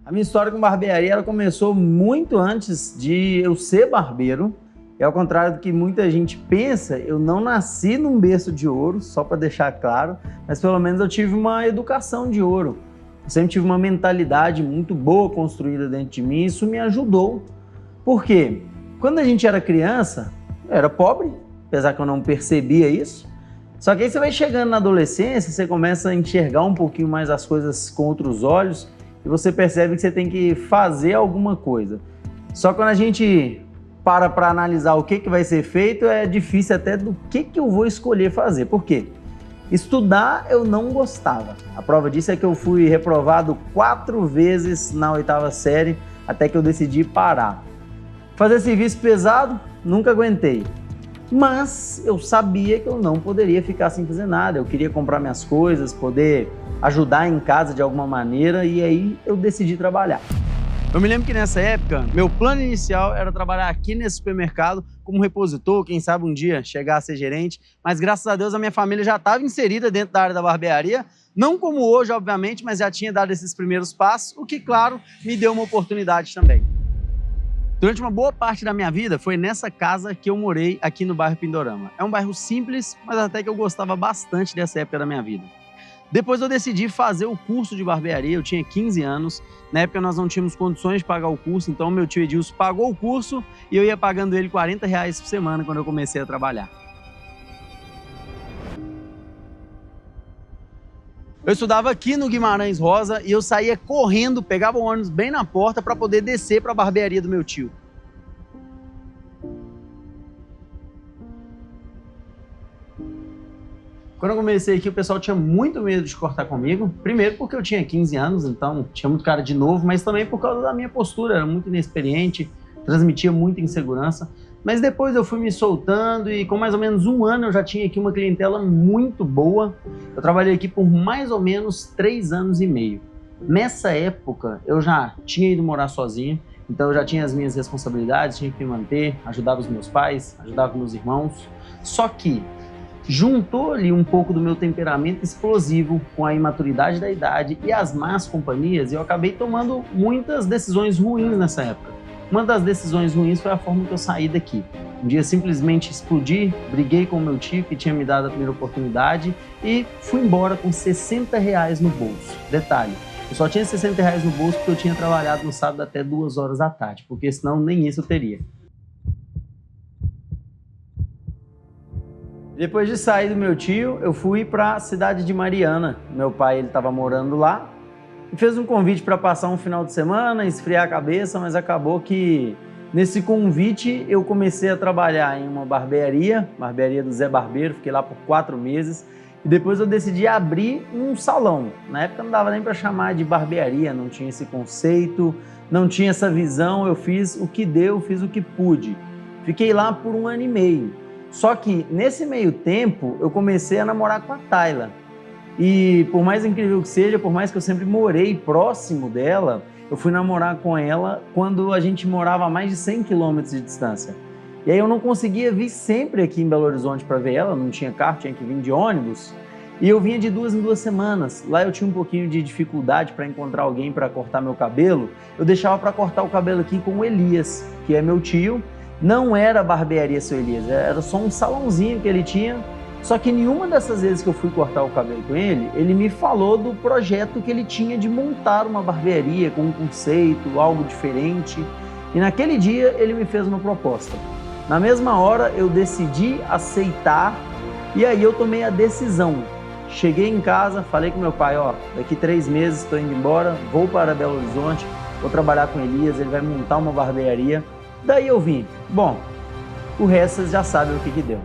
A minha história com barbearia ela começou muito antes de eu ser barbeiro. E ao contrário do que muita gente pensa, eu não nasci num berço de ouro, só para deixar claro, mas pelo menos eu tive uma educação de ouro. Eu sempre tive uma mentalidade muito boa construída dentro de mim e isso me ajudou. Por quê? Quando a gente era criança, eu era pobre, apesar que eu não percebia isso. Só que aí você vai chegando na adolescência, você começa a enxergar um pouquinho mais as coisas com outros olhos e você percebe que você tem que fazer alguma coisa. Só que quando a gente para analisar o que vai ser feito, é difícil até do que eu vou escolher fazer. Por quê? Estudar eu não gostava. A prova disso é que eu fui reprovado 4 vezes na 8ª série, até que eu decidi parar. Fazer serviço pesado, nunca aguentei. Mas eu sabia que eu não poderia ficar sem fazer nada. Eu queria comprar minhas coisas, poder ajudar em casa de alguma maneira, e aí eu decidi trabalhar. Eu me lembro que nessa época, meu plano inicial era trabalhar aqui nesse supermercado como repositor, quem sabe um dia chegar a ser gerente, mas graças a Deus a minha família já estava inserida dentro da área da barbearia, não como hoje, obviamente, mas já tinha dado esses primeiros passos, o que, claro, me deu uma oportunidade também. Durante uma boa parte da minha vida, foi nessa casa que eu morei aqui no bairro Pindorama. É um bairro simples, mas até que eu gostava bastante dessa época da minha vida. Depois eu decidi fazer o curso de barbearia, eu tinha 15 anos, na época nós não tínhamos condições de pagar o curso, então meu tio Edilson pagou o curso e eu ia pagando ele R$40 por semana quando eu comecei a trabalhar. Eu estudava aqui no Guimarães Rosa e eu saía correndo, pegava o ônibus bem na porta para poder descer para a barbearia do meu tio. Quando eu comecei aqui, o pessoal tinha muito medo de cortar comigo. Primeiro porque eu tinha 15 anos, então tinha muito cara de novo, mas também por causa da minha postura, era muito inexperiente, transmitia muita insegurança. Mas depois eu fui me soltando e com mais ou menos 1 ano eu já tinha aqui uma clientela muito boa. Eu trabalhei aqui por mais ou menos 3 anos e meio. Nessa época eu já tinha ido morar sozinho, então eu já tinha as minhas responsabilidades, tinha que me manter, ajudava os meus pais, ajudava meus irmãos. Só que juntou ali um pouco do meu temperamento explosivo com a imaturidade da idade e as más companhias e eu acabei tomando muitas decisões ruins nessa época. Uma das decisões ruins foi a forma que eu saí daqui. Um dia simplesmente explodi, briguei com o meu tio que tinha me dado a primeira oportunidade e fui embora com R$60 no bolso. Detalhe, eu só tinha R$60 no bolso porque eu tinha trabalhado no sábado até 2 horas da tarde, porque senão nem isso eu teria. Depois de sair do meu tio, eu fui para a cidade de Mariana. Meu pai estava morando lá e fez um convite para passar um final de semana, esfriar a cabeça, mas acabou que nesse convite eu comecei a trabalhar em uma barbearia do Zé Barbeiro, fiquei lá por 4 meses e depois eu decidi abrir um salão. Na época não dava nem para chamar de barbearia, não tinha esse conceito, não tinha essa visão, eu fiz o que deu, fiz o que pude. Fiquei lá por 1 ano e meio. Só que nesse meio tempo eu comecei a namorar com a Tayla. E por mais incrível que seja, por mais que eu sempre morei próximo dela, eu fui namorar com ela quando a gente morava a mais de 100 quilômetros de distância. E aí eu não conseguia vir sempre aqui em Belo Horizonte para ver ela, não tinha carro, tinha que vir de ônibus. E eu vinha de 2 em 2 semanas. Lá eu tinha um pouquinho de dificuldade para encontrar alguém para cortar meu cabelo. Eu deixava para cortar o cabelo aqui com o Elias, que é meu tio. Não era barbearia Seu Elias, era só um salãozinho que ele tinha. Só que nenhuma dessas vezes que eu fui cortar o cabelo com ele, ele me falou do projeto que ele tinha de montar uma barbearia com um conceito, algo diferente. E naquele dia ele me fez uma proposta. Na mesma hora eu decidi aceitar e aí eu tomei a decisão. Cheguei em casa, falei com meu pai, ó, daqui 3 meses estou indo embora, vou para Belo Horizonte, vou trabalhar com Elias, ele vai montar uma barbearia. Daí eu vim. Bom, o resto vocês já sabem o que deu.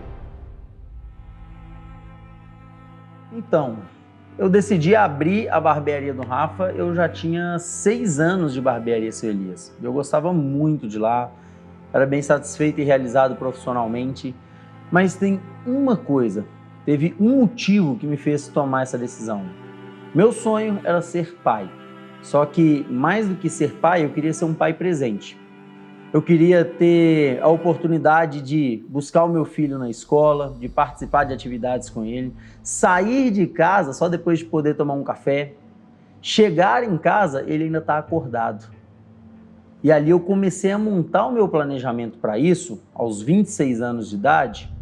Então, eu decidi abrir a barbearia do Rafa, eu já tinha 6 anos de barbearia Seu Elias. Eu gostava muito de lá, era bem satisfeito e realizado profissionalmente, mas tem uma coisa, teve um motivo que me fez tomar essa decisão. Meu sonho era ser pai, só que mais do que ser pai, eu queria ser um pai presente. Eu queria ter a oportunidade de buscar o meu filho na escola, de participar de atividades com ele, sair de casa só depois de poder tomar um café. Chegar em casa, ele ainda está acordado. E ali eu comecei a montar o meu planejamento para isso, aos 26 anos de idade,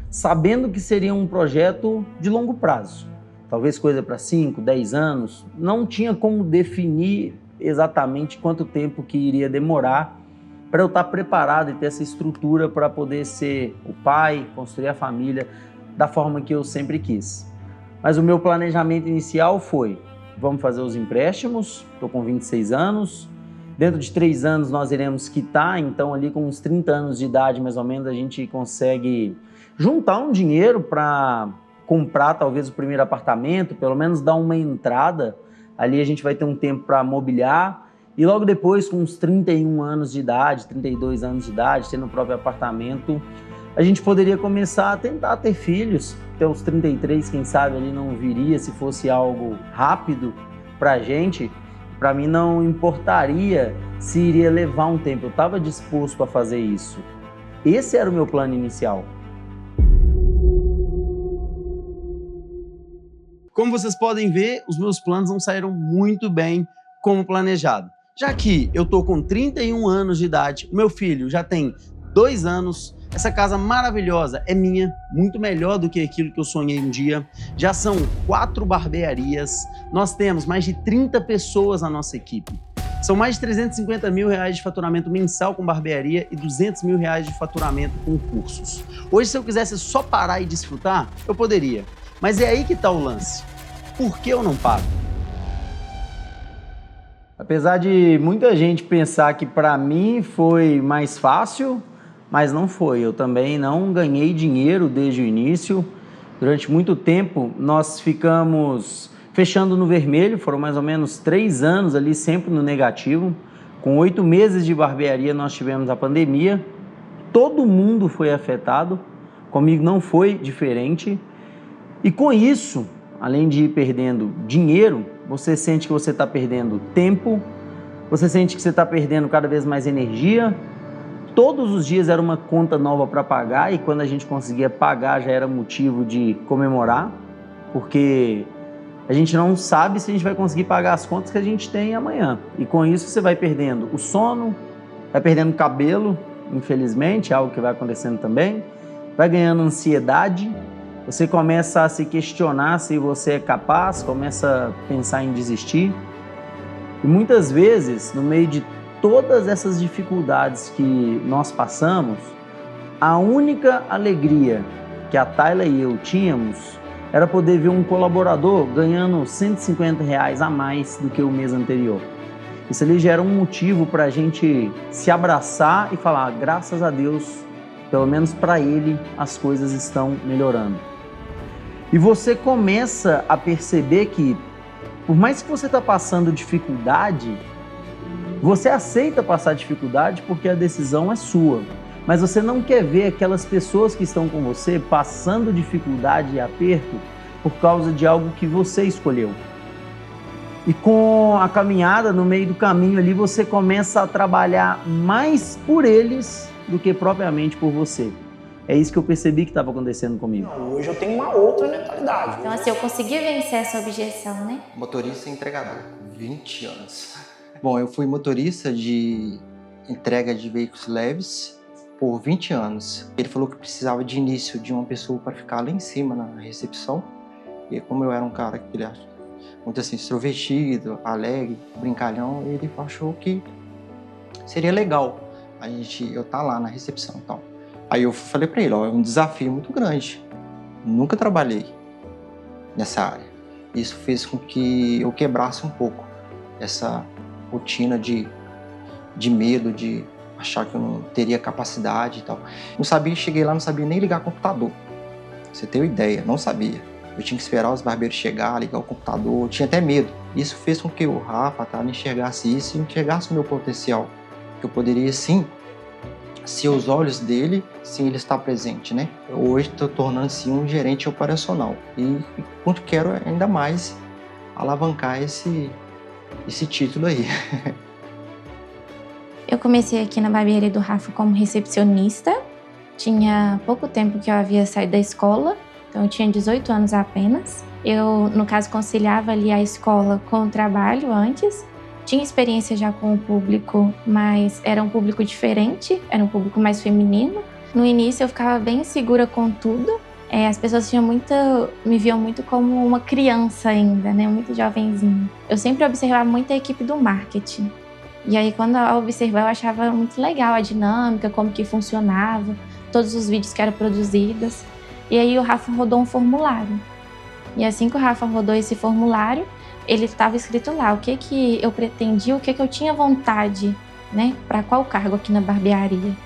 sabendo que seria um projeto de longo prazo. Talvez coisa para 5, 10 anos. Não tinha como definir exatamente quanto tempo que iria demorar para eu estar preparado e ter essa estrutura para poder ser o pai, construir a família da forma que eu sempre quis. Mas o meu planejamento inicial foi: vamos fazer os empréstimos, estou com 26 anos, dentro de 3 anos nós iremos quitar, então ali com uns 30 anos de idade mais ou menos a gente consegue juntar um dinheiro para comprar talvez o primeiro apartamento, pelo menos dar uma entrada, ali a gente vai ter um tempo para mobiliar, e logo depois com uns 31 anos de idade, 32 anos de idade, tendo o próprio apartamento, a gente poderia começar a tentar ter filhos. Até os 33, quem sabe, ali não viria se fosse algo rápido pra gente. Para mim não importaria se iria levar um tempo, eu estava disposto a fazer isso. Esse era o meu plano inicial. Como vocês podem ver, os meus planos não saíram muito bem como planejado. Já que eu tô com 31 anos de idade, o meu filho já tem 2 anos, essa casa maravilhosa é minha, muito melhor do que aquilo que eu sonhei um dia. Já são 4 barbearias, nós temos mais de 30 pessoas na nossa equipe. São mais de 350 mil reais de faturamento mensal com barbearia e 200 mil reais de faturamento com cursos. Hoje, se eu quisesse só parar e desfrutar, eu poderia. Mas é aí que está o lance. Por que eu não paro? Apesar de muita gente pensar que para mim foi mais fácil, mas não foi. Eu também não ganhei dinheiro desde o início. Durante muito tempo, nós ficamos fechando no vermelho, foram mais ou menos 3 anos ali, sempre no negativo. Com 8 meses de barbearia, nós tivemos a pandemia. Todo mundo foi afetado, comigo não foi diferente. E com isso, além de ir perdendo dinheiro, você sente que você está perdendo tempo, você sente que você está perdendo cada vez mais energia. Todos os dias era uma conta nova para pagar, e quando a gente conseguia pagar já era motivo de comemorar, porque a gente não sabe se a gente vai conseguir pagar as contas que a gente tem amanhã. E com isso você vai perdendo o sono, vai perdendo cabelo, infelizmente, é algo que vai acontecendo também, vai ganhando ansiedade, você começa a se questionar se você é capaz, começa a pensar em desistir. E muitas vezes, no meio de todas essas dificuldades que nós passamos, a única alegria que a Tayla e eu tínhamos era poder ver um colaborador ganhando R$150 a mais do que o mês anterior. Isso ali já era um motivo para a gente se abraçar e falar: graças a Deus, pelo menos para ele, as coisas estão melhorando. E você começa a perceber que, por mais que você está passando dificuldade, você aceita passar dificuldade porque a decisão é sua. Mas você não quer ver aquelas pessoas que estão com você passando dificuldade e aperto por causa de algo que você escolheu. E com a caminhada, no meio do caminho ali, você começa a trabalhar mais por eles do que propriamente por você. É isso que eu percebi que estava acontecendo comigo. Hoje eu tenho uma outra mentalidade. Então assim, eu consegui vencer essa objeção, né? Motorista e entregador, 20 anos. Bom, eu fui motorista de entrega de veículos leves por 20 anos. Ele falou que precisava de início de uma pessoa para ficar lá em cima na recepção. E como eu era um cara que ele muito assim, extrovertido, alegre, brincalhão, ele achou que seria legal eu estar lá na recepção e tal. Aí eu falei para ele: ó, é um desafio muito grande. Nunca trabalhei nessa área. Isso fez com que eu quebrasse um pouco essa rotina de medo, de achar que eu não teria capacidade e tal. Não sabia, cheguei lá, não sabia nem ligar computador. Pra você ter uma ideia, não sabia. Eu tinha que esperar os barbeiros chegar, ligar o computador, eu tinha até medo. Isso fez com que o Rafa, tá, enxergasse isso e enxergasse o meu potencial. Que eu poderia, sim, se os olhos dele, sim, ele está presente, né? Hoje estou tornando-se um gerente operacional e quero ainda mais alavancar esse título aí. Eu comecei aqui na barbearia do Rafa como recepcionista. Tinha pouco tempo que eu havia saído da escola, então eu tinha 18 anos apenas. Eu, no caso, conciliava ali a escola com o trabalho antes. Tinha experiência já com o público, mas era um público diferente, era um público mais feminino. No início eu ficava bem insegura com tudo. As pessoas me viam muito como uma criança ainda, né? Muito jovenzinha. Eu sempre observava muito a equipe do marketing. E aí, quando eu observava, eu achava muito legal a dinâmica, como que funcionava, todos os vídeos que eram produzidos. E aí o Rafa rodou um formulário. E assim que o Rafa rodou esse formulário, ele estava escrito lá o que eu pretendia, o que eu tinha vontade, né? Para qual cargo aqui na barbearia.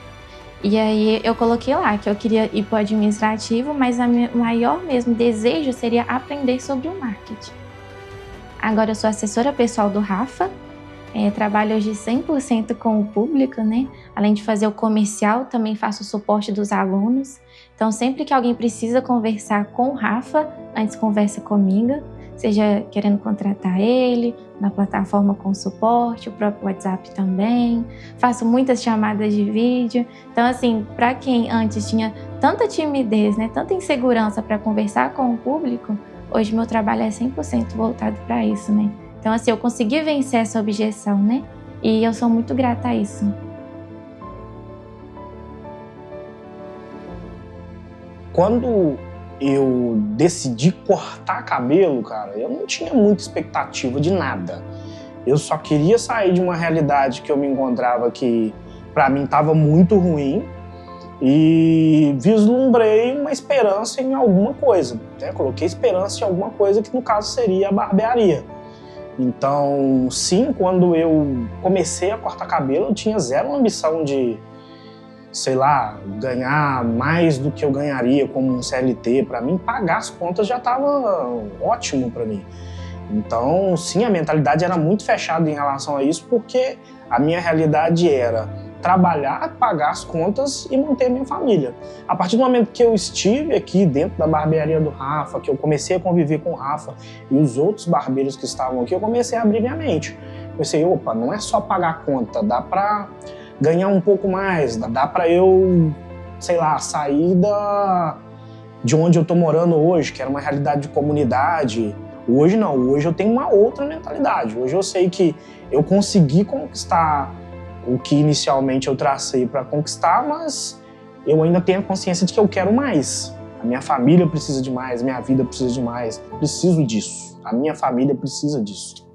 E aí eu coloquei lá que eu queria ir para o administrativo, mas o maior mesmo desejo seria aprender sobre o marketing. Agora eu sou assessora pessoal do Rafa, trabalho hoje 100% com o público, né? Além de fazer o comercial, também faço o suporte dos alunos. Então sempre que alguém precisa conversar com o Rafa, antes conversa comigo, seja querendo contratar ele, na plataforma com suporte, o próprio WhatsApp também. Faço muitas chamadas de vídeo. Então, assim, para quem antes tinha tanta timidez, né, tanta insegurança para conversar com o público, hoje meu trabalho é 100% voltado para isso, né? Então, assim, eu consegui vencer essa objeção, né? E eu sou muito grata a isso. Quando eu decidi cortar cabelo, cara, eu não tinha muita expectativa de nada. Eu só queria sair de uma realidade que eu me encontrava que, pra mim, tava muito ruim e vislumbrei uma esperança em alguma coisa, né? Coloquei esperança em alguma coisa que, no caso, seria a barbearia. Então, sim, quando eu comecei a cortar cabelo, eu tinha zero ambição de, sei lá, ganhar mais do que eu ganharia como um CLT. Para mim, pagar as contas já estava ótimo para mim. Então, sim, a mentalidade era muito fechada em relação a isso, porque a minha realidade era trabalhar, pagar as contas e manter minha família. A partir do momento que eu estive aqui dentro da barbearia do Rafa, que eu comecei a conviver com o Rafa e os outros barbeiros que estavam aqui, eu comecei a abrir minha mente. Pensei, opa, não é só pagar a conta, dá para ganhar um pouco mais, dá para eu, sei lá, sair de onde eu tô morando hoje, que era uma realidade de comunidade. Hoje não, hoje eu tenho uma outra mentalidade. Hoje eu sei que eu consegui conquistar o que inicialmente eu tracei para conquistar, mas eu ainda tenho a consciência de que eu quero mais. A minha família precisa de mais, minha vida precisa de mais. Preciso disso. A minha família precisa disso.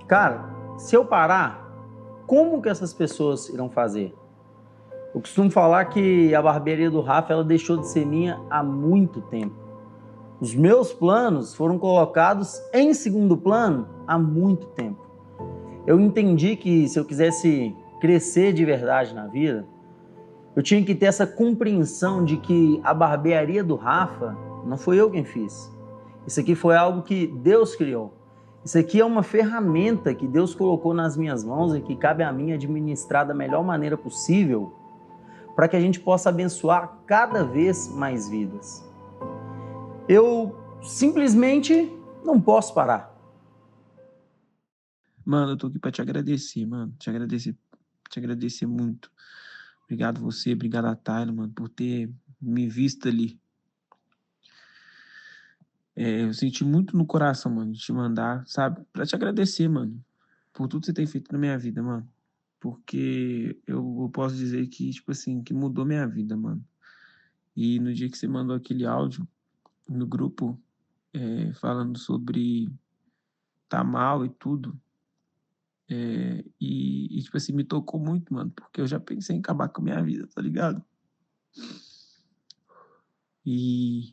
Cara, se eu parar, como que essas pessoas irão fazer? Eu costumo falar que a barbearia do Rafa ela deixou de ser minha há muito tempo. Os meus planos foram colocados em segundo plano há muito tempo. Eu entendi que se eu quisesse crescer de verdade na vida, eu tinha que ter essa compreensão de que a barbearia do Rafa não foi eu quem fiz. Isso aqui foi algo que Deus criou. Isso aqui é uma ferramenta que Deus colocou nas minhas mãos e que cabe a mim administrar da melhor maneira possível para que a gente possa abençoar cada vez mais vidas. Eu simplesmente não posso parar. Mano, eu tô aqui pra te agradecer, mano. Te agradecer muito. Obrigado você, obrigado a Tayla, mano, por ter me visto ali. Eu senti muito no coração, mano, de te mandar, sabe? Pra te agradecer, mano, por tudo que você tem feito na minha vida, mano. Porque eu posso dizer que, tipo assim, que mudou minha vida, mano. E no dia que você mandou aquele áudio no grupo, falando sobre tá mal e tudo, tipo assim, me tocou muito, mano, porque eu já pensei em acabar com a minha vida, tá ligado? E,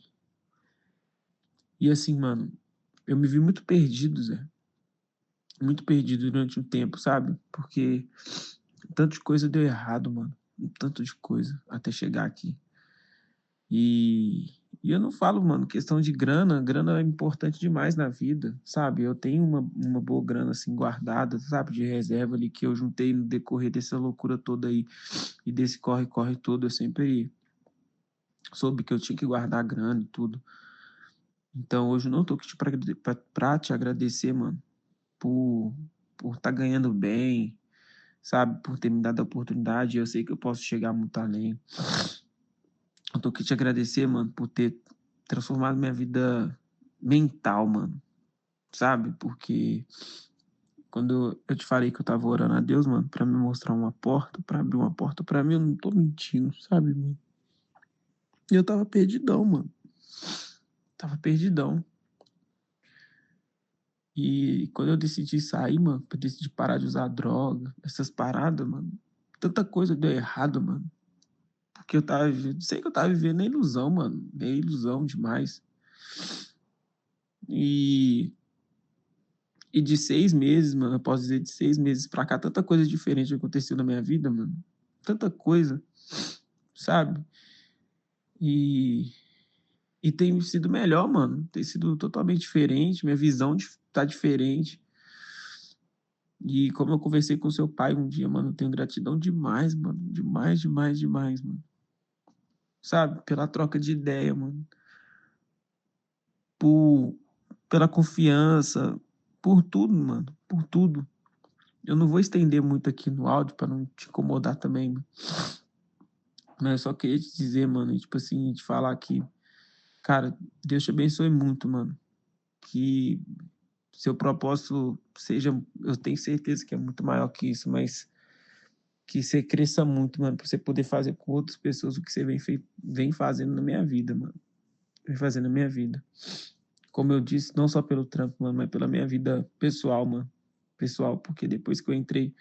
e assim, mano, eu me vi muito perdido, Zé. Muito perdido durante um tempo, sabe? Porque tanto de coisa deu errado, mano. Tanto de coisa até chegar aqui. E eu não falo, mano, questão de grana. Grana é importante demais na vida, sabe? Eu tenho uma boa grana, assim, guardada, sabe? De reserva ali que eu juntei no decorrer dessa loucura toda aí e desse corre-corre todo. Eu sempre soube que eu tinha que guardar grana e tudo. Então hoje eu não tô aqui pra te agradecer, mano, por tá ganhando bem, sabe? Por ter me dado a oportunidade. Eu sei que eu posso chegar muito além. Eu tô aqui te agradecer, mano, por ter transformado minha vida mental, mano. Sabe? Porque quando eu te falei que eu tava orando a Deus, mano, pra me mostrar uma porta, pra abrir uma porta pra mim, eu não tô mentindo, sabe, mano? E eu tava perdidão, mano. Tava perdidão. E quando eu decidi sair, mano, eu decidi parar de usar droga, essas paradas, mano, tanta coisa deu errado, mano. Porque eu tava, sei que eu tava vivendo na ilusão, mano, meio ilusão demais. E de 6 meses, mano, eu posso dizer de 6 meses pra cá, tanta coisa diferente aconteceu na minha vida, mano. Tanta coisa, sabe? E tem sido melhor, mano. Tem sido totalmente diferente, minha visão tá diferente. E como eu conversei com seu pai um dia, mano, eu tenho gratidão demais, mano. Demais, demais, demais, mano. Sabe? Pela troca de ideia, mano. Pela confiança, por tudo, mano. Por tudo. Eu não vou estender muito aqui no áudio pra não te incomodar também, mano. Mas eu só queria te dizer, mano, e, tipo assim, te falar que, cara, Deus te abençoe muito, mano. Que seu propósito seja, eu tenho certeza que é muito maior que isso, mas que você cresça muito, mano, pra você poder fazer com outras pessoas o que você vem fazendo na minha vida, mano. Vem fazendo na minha vida. Como eu disse, não só pelo trampo, mano, mas pela minha vida pessoal, mano. Pessoal, porque depois que eu entrei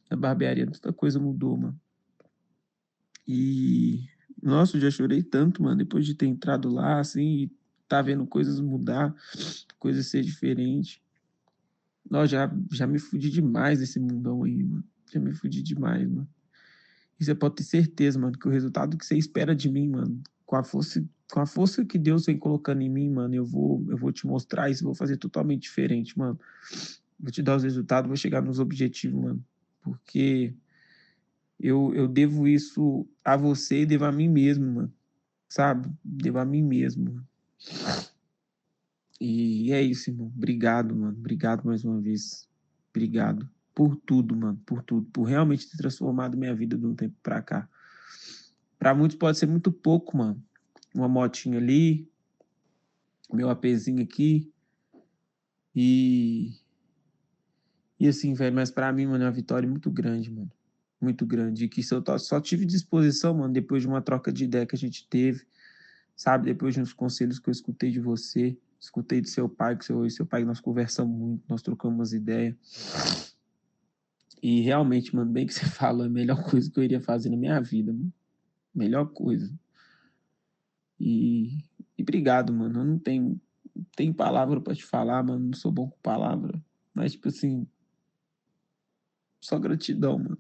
na barbearia, tanta coisa mudou, mano. E, nossa, eu já chorei tanto, mano, depois de ter entrado lá, assim, e tá vendo coisas mudar, coisas ser diferentes. Nossa, já me fudi demais nesse mundão aí, mano. Já me fudi demais, mano. E você pode ter certeza, mano, que o resultado que você espera de mim, mano, com a força que Deus vem colocando em mim, mano, eu vou te mostrar isso, vou fazer totalmente diferente, mano. Vou te dar os resultados, vou chegar nos objetivos, mano. Porque eu devo isso a você e devo a mim mesmo, mano. Sabe? Devo a mim mesmo, mano. E é isso, irmão. Obrigado, mano. Obrigado mais uma vez. Obrigado por tudo, mano. Por tudo. Por realmente ter transformado minha vida de um tempo pra cá. Pra muitos pode ser muito pouco, mano. Uma motinha ali, meu APzinho aqui. E assim, velho, mas pra mim, mano, é uma vitória muito grande, mano. Muito grande. E que se eu só tive disposição, mano, depois de uma troca de ideia que a gente teve, sabe? Depois de uns conselhos que eu escutei de você, escutei do seu pai, que seu pai, nós conversamos muito, nós trocamos umas ideias. E realmente, mano, bem que você falou, é a melhor coisa que eu iria fazer na minha vida, mano. Melhor coisa. E obrigado, mano. Eu não tenho palavra pra te falar, mano. Não sou bom com palavra. Mas, tipo assim, só gratidão, mano.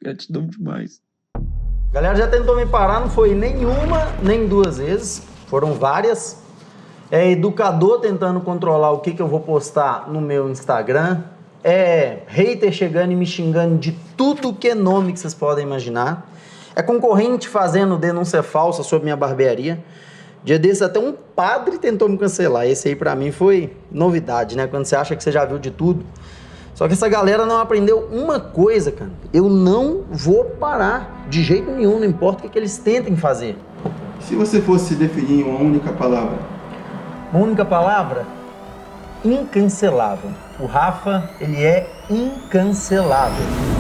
Gratidão demais. Galera já tentou me parar, não foi nenhuma, nem 2 vezes. Foram várias. É educador tentando controlar o que eu vou postar no meu Instagram. É hater chegando e me xingando de tudo que é nome que vocês podem imaginar. É concorrente fazendo denúncia falsa sobre minha barbearia. Dia desses até um padre tentou me cancelar. Esse aí pra mim foi novidade, né? Quando você acha que você já viu de tudo. Só que essa galera não aprendeu uma coisa, cara. Eu não vou parar de jeito nenhum, não importa o que eles tentem fazer. Se você fosse definir em uma única palavra? Uma única palavra? Incancelável. O Rafa, ele é incancelável.